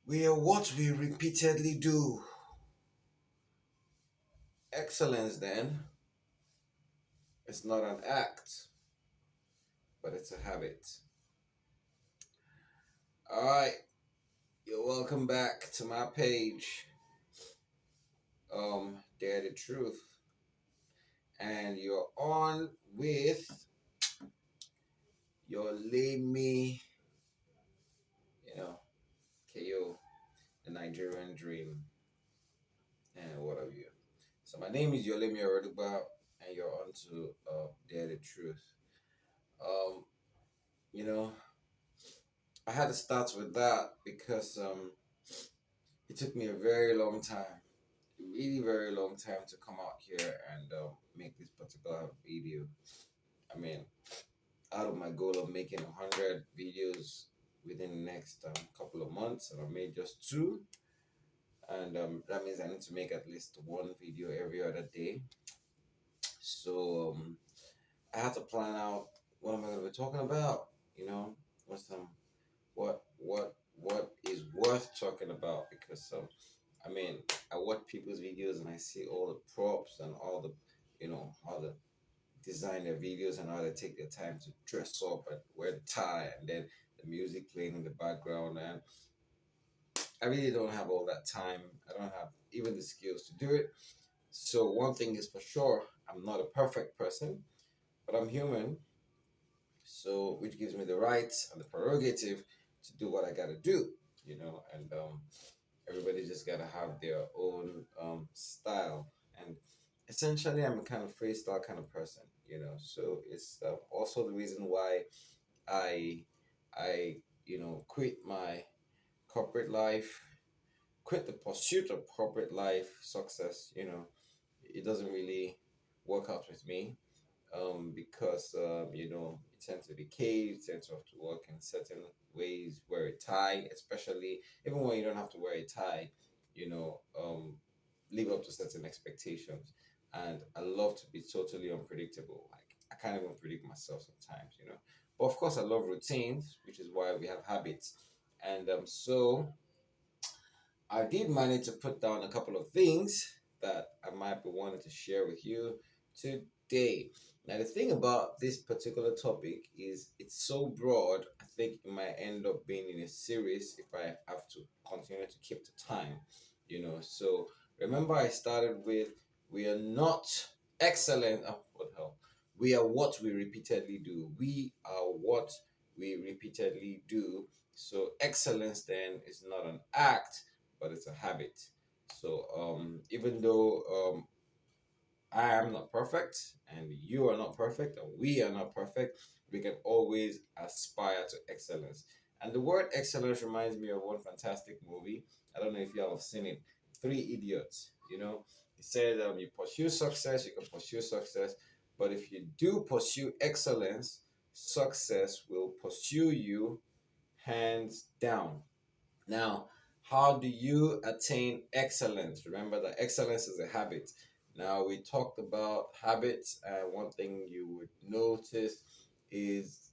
We are what we repeatedly do. Excellence, then, is not an act, but it's a habit. All right, you're welcome back to my page, Dare the Truth. And you're on with your Lame, KO, the Nigerian Dream, and what have you. So my name is Yolemi Oreduba, and you're on to Dare the Truth. Um, you know, I had to start with that because it took me a very long time, really very long time to come out here and make this particular video. I mean, out of my goal of making 100 videos within the next couple of months, and I made just two, and that means I need to make at least one video every other day. So I had to plan out what am I going to be talking about. What's what is worth talking about because I mean, I watch people's videos and I see all the props and all the, how they design their videos and how they take their time to dress up and wear the tie and then the music playing in the background. And I really don't have all that time. I don't have even the skills to do it. So one thing is for sure, I'm not a perfect person, but I'm human. So which gives me the rights and the prerogative to do what I gotta do, and everybody just gotta have their own style. And essentially, I'm a kind of freestyle kind of person, so it's also the reason why i I quit my corporate life, quit the pursuit of corporate life success. It doesn't really work out with me, because it tends to be caged, tends to have to work in certain ways, wear a tie, especially even when you don't have to wear a tie, live up to certain expectations. And I love to be totally unpredictable. Like I can't even predict myself sometimes. But of course, I love routines, which is why we have habits. And so I did manage to put down a couple of things that I might be wanting to share with you today. Now, the thing about this particular topic is it's so broad, I think it might end up being in a series if I have to continue to keep the time. So remember, I started with we are not excellent. Oh, what the hell? We are what we repeatedly do. We are what we repeatedly do. So excellence then is not an act, but it's a habit. So even though I am not perfect, and you are not perfect, and we are not perfect, we can always aspire to excellence. And the word excellence reminds me of one fantastic movie. I don't know if you all have seen it, Three Idiots. It said you pursue success, you can pursue success, but if you do pursue excellence, success will pursue you hands down. Now, how do you attain excellence? Remember that excellence is a habit. Now, we talked about habits, and one thing you would notice is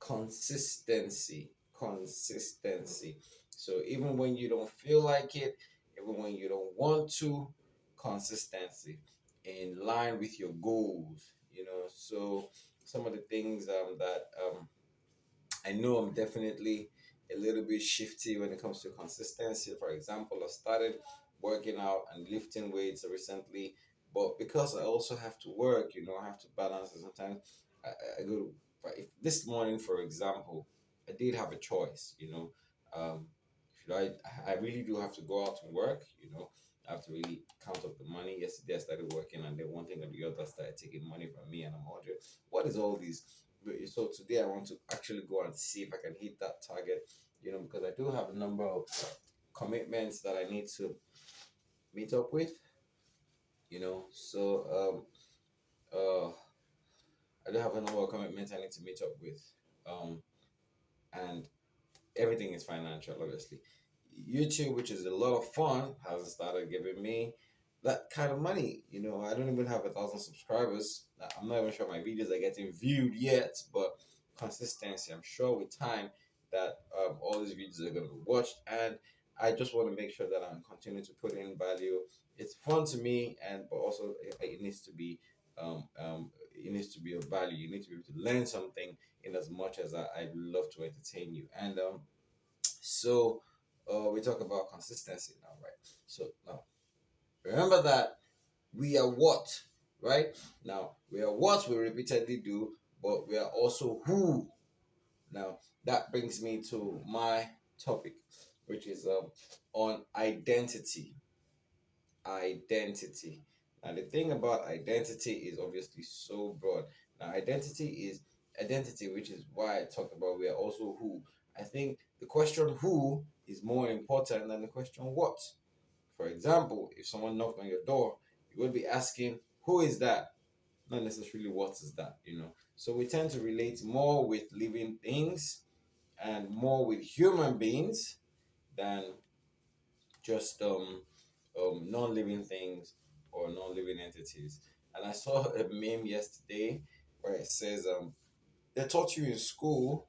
consistency. Consistency. So, even when you don't feel like it, even when you don't want to, consistency in line with your goals. So, some of the things that I know I'm definitely a little bit shifty when it comes to consistency. For example, I started working out and lifting weights recently, but because I also have to work, I have to balance. And sometimes I go to, if this morning, for example, I did have a choice. Um, should I really do have to go out and work. I have to really count up the money. Yesterday I started working, and then one thing or the other started taking money from me, and I'm wondering what is all this. So today I want to actually go and see if I can hit that target, because I do have a number of commitments that I need to meet up with. So I do have a number of commitments I need to meet up with. Um, and everything is financial, obviously. YouTube, which is a lot of fun, hasn't started giving me that kind of money. I don't even have 1,000 subscribers. I'm not even sure my videos are getting viewed yet, but consistency, I'm sure with time, that all these videos are going to be watched, and I just want to make sure that I'm continuing to put in value. It's fun to me, and but also it needs to be it needs to be of value. You need to be able to learn something in as much as I love to entertain you. And so we talk about consistency now, right? So now remember that we are what, right? Now we are what we repeatedly do, but we are also who. Now that brings me to my topic, which is on identity. Identity. Now the thing about identity is obviously so broad. Now identity is identity, which is why I talked about we are also who. I think the question who is more important than the question what. For example, if someone knocked on your door, you would be asking, who is that? Not necessarily what is that, you know. So we tend to relate more with living things and more with human beings than just non-living things or non-living entities. And I saw a meme yesterday where it says they taught you in school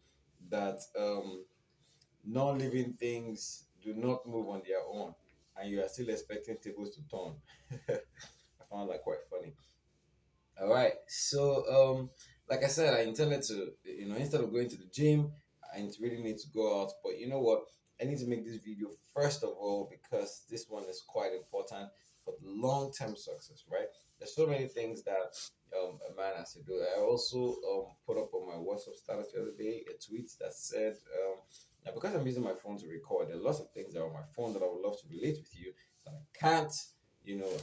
that non-living things do not move on their own, and you are still expecting tables to turn. I found that quite funny. All right. So, like I said, I intended to, instead of going to the gym, I really need to go out. But you know what? I need to make this video first of all because this one is quite important for the long-term success, right? There's so many things that a man has to do. I also put up on my WhatsApp status the other day a tweet that said, now because I'm using my phone to record, there are lots of things that are on my phone that I would love to relate with you that I can't,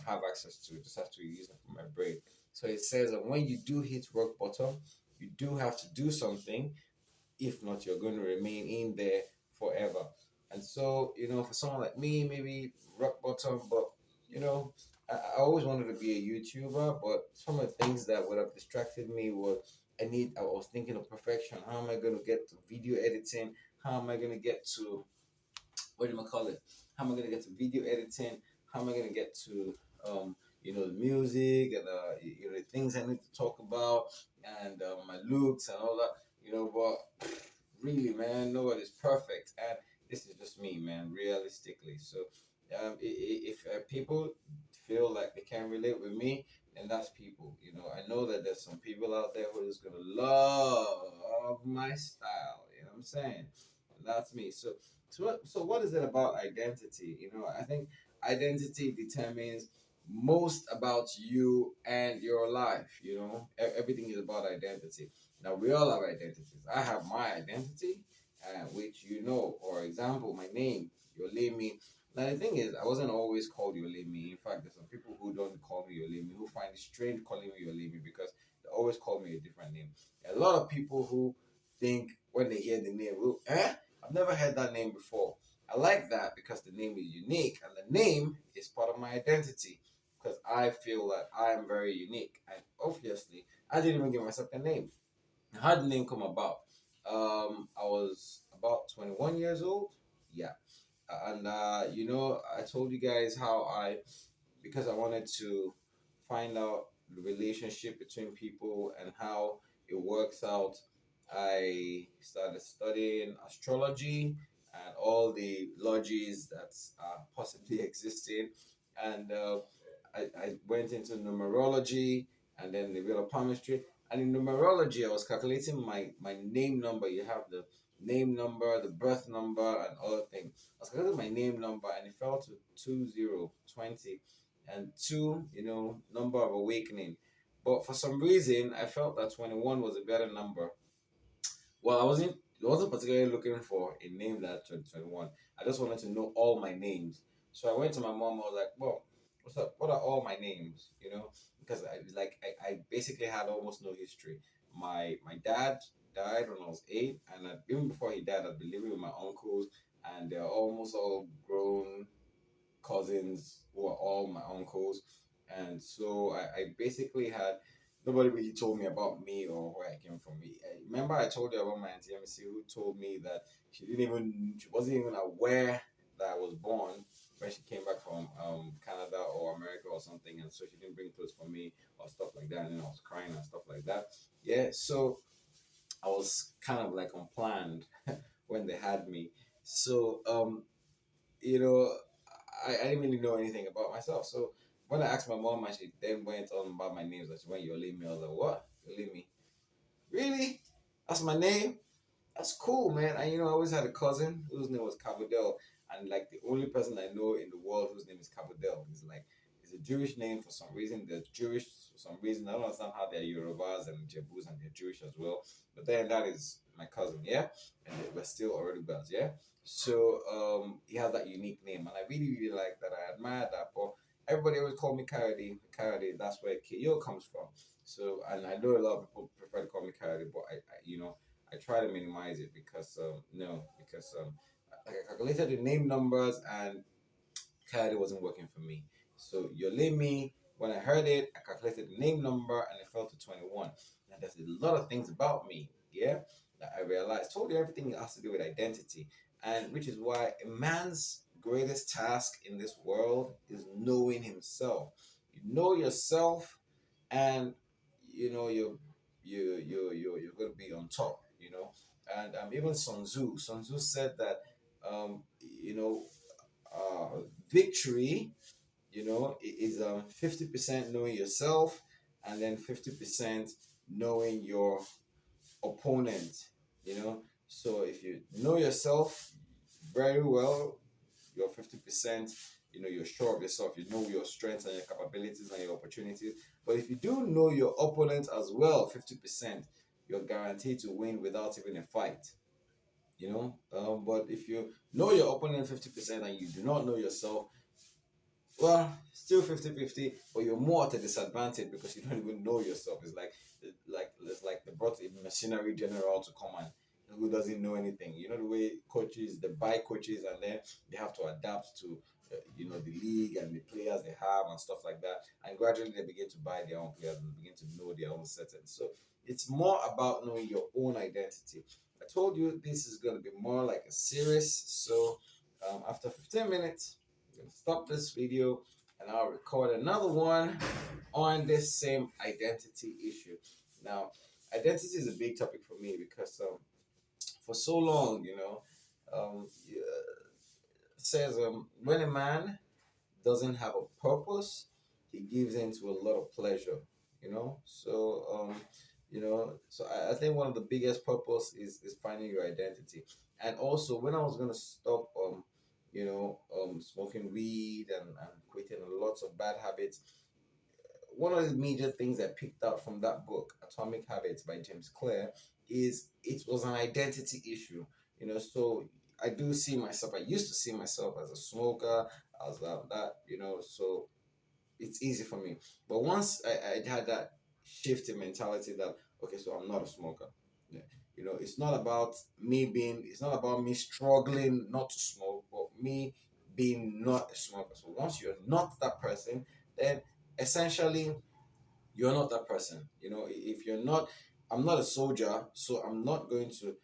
have access to. Just have to use them for my brain. So it says that when you do hit rock bottom, you do have to do something. If not, you're going to remain in there forever. And so, for someone like me, maybe rock bottom, but I always wanted to be a YouTuber, but some of the things that would have distracted me was I was thinking of perfection. How am I going to get to video editing? How am I going to get to what do you call it? How am I gonna get to video editing? How am I gonna get to the music and the things I need to talk about and my looks and all that. But really, man, nobody's perfect, and this is just me, man. Realistically, so if people feel like they can relate with me, then that's people. I know that there's some people out there who is gonna love my style. You know what I'm saying? And that's me. So what is it about identity? I think identity determines most about you and your life. Everything is about identity. Now we all have identities. I have my identity, which for example, my name, Yolemi. Now the thing is, I wasn't always called Yolemi. In fact, there's some people who don't call me Yolemi who find it strange calling me Yolemi because they always call me a different name. A lot of people who think when they hear the name, "Oh, eh? I've never heard that name before." I like that because the name is unique and the name is part of my identity because I feel that I am very unique. And obviously, I didn't even give myself a name. How did the name come about? I was about 21 years old. Yeah. And, I told you guys how because I wanted to find out the relationship between people and how it works out, I started studying astrology and all the logies that possibly existed. And I went into numerology and then the bit of palmistry. And in numerology, I was calculating my name number. You have the name number, the birth number, and other things. I was calculating my name number and it fell to 2020 and two, number of awakening. But for some reason, I felt that 21 was a better number. Well, I wasn't particularly looking for a name that 2021. I just wanted to know all my names. So I went to my mom. I was like, "Well, what's up? What are all my names?" Because I basically had almost no history. My dad died when I was 8, and even before he died, I'd been living with my uncles, and they're almost all grown cousins who are all my uncles. And so I basically had nobody really told me about me or where I came from. Remember I told you about my auntie MC who told me that she wasn't even aware that I was born when she came back from Canada or America or something, and so she didn't bring clothes for me or stuff like that, and I was crying and stuff like that. Yeah, so I was kind of like unplanned when they had me. So you know, I didn't really know anything about myself. So when I asked my mom, and she then went on about my name, like, when Yolimi, I was like, what? Yolimi? Really? That's my name? That's cool, man. And I always had a cousin whose name was Cavadel, and like the only person I know in the world whose name is Cavadel is like it's a Jewish name for some reason. They're Jewish for some reason. I don't understand how they're Yorubas and Jebus and they're Jewish as well. But then that is my cousin, yeah, and we're still already buds, yeah. So he has that unique name, and I really really like that. I admire that. But everybody always call me Coyote. Coyote. That's where KO comes from. So, and I know a lot of people prefer to call me Coyote, but I try to minimize it because no, because I calculated the name numbers and Coyote wasn't working for me. So Yolimi, when I heard it, I calculated the name number and it fell to 21. Now there's a lot of things about me, yeah, that I realized. Told you everything has to do with identity, and which is why a man's greatest task in this world is knowing himself. You know yourself, and you're going to be on top. And even Sun Tzu said that um, you know victory is 50% knowing yourself, and then 50% knowing your opponent. So if you know yourself very well, you're 50%. You're sure of yourself. You know your strengths and your capabilities and your opportunities. But if you do know your opponent as well, 50%, you're guaranteed to win without even a fight. But if you know your opponent 50% and you do not know yourself, well, still 50-50, but you're more at a disadvantage because you don't even know yourself. It's like they brought a mercenary general to come and who doesn't know anything. You know the way coaches, they buy coaches and then they have to adapt to the league and the players they have and stuff like that. And gradually they begin to buy their own players and begin to know their own settings. So it's more about knowing your own identity. I told you this is going to be more like a series. So after 15 minutes, I'm going to stop this video and I'll record another one on this same identity issue. Now, identity is a big topic for me because for so long, says when a man doesn't have a purpose, he gives into a lot of pleasure. So I think one of the biggest purpose is finding your identity. And also, when I was gonna stop, smoking weed and quitting lots of bad habits, one of the major things I picked out from that book, Atomic Habits by James Clear, is it was an identity issue. So I do see myself. I used to see myself as a smoker, as that. So it's easy for me. But once I had that shift in mentality that okay, so I'm not a smoker. Yeah. It's not about me struggling not to smoke, but me being not a smoker. So once you're not that person, then essentially you're not that person. If you're not, I'm not a soldier, so I'm not going to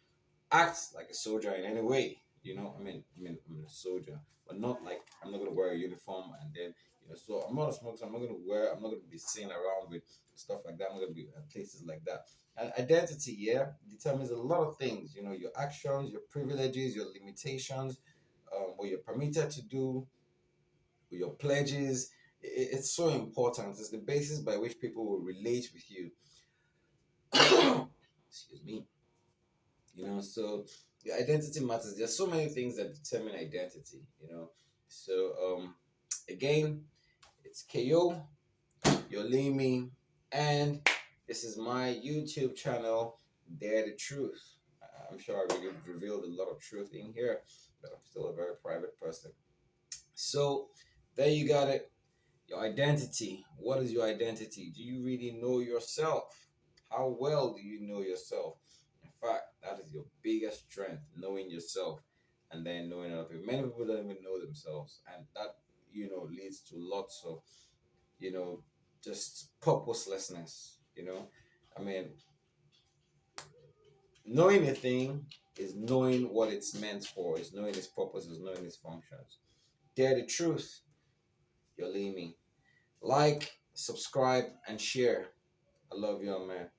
act like a soldier in any way. I'm a soldier, but not like I'm not gonna wear a uniform and then So I'm not a smoker. So I'm not gonna be seen around with stuff like that. I'm not gonna be at places like that. And identity, yeah, determines a lot of things. Your actions, your privileges, your limitations, what you're permitted to do, your pledges. It's so important. It's the basis by which people will relate with you. Excuse me. So your identity matters. There's so many things that determine identity. So again, it's KO, Yolimi, and this is my YouTube channel, Dare the Truth. I'm sure I really revealed a lot of truth in here, but I'm still a very private person. So there you got it. Your identity. What is your identity? Do you really know yourself? How well do you know yourself? In fact, that is your biggest strength, knowing yourself and then knowing other people. Many people don't even know themselves, and that leads to lots of you know just purposelessness. I mean, knowing a thing is knowing what it's meant for, is knowing its purpose, is knowing its functions. Dare the truth. You're leaving. Like, subscribe, and share. I love you, man.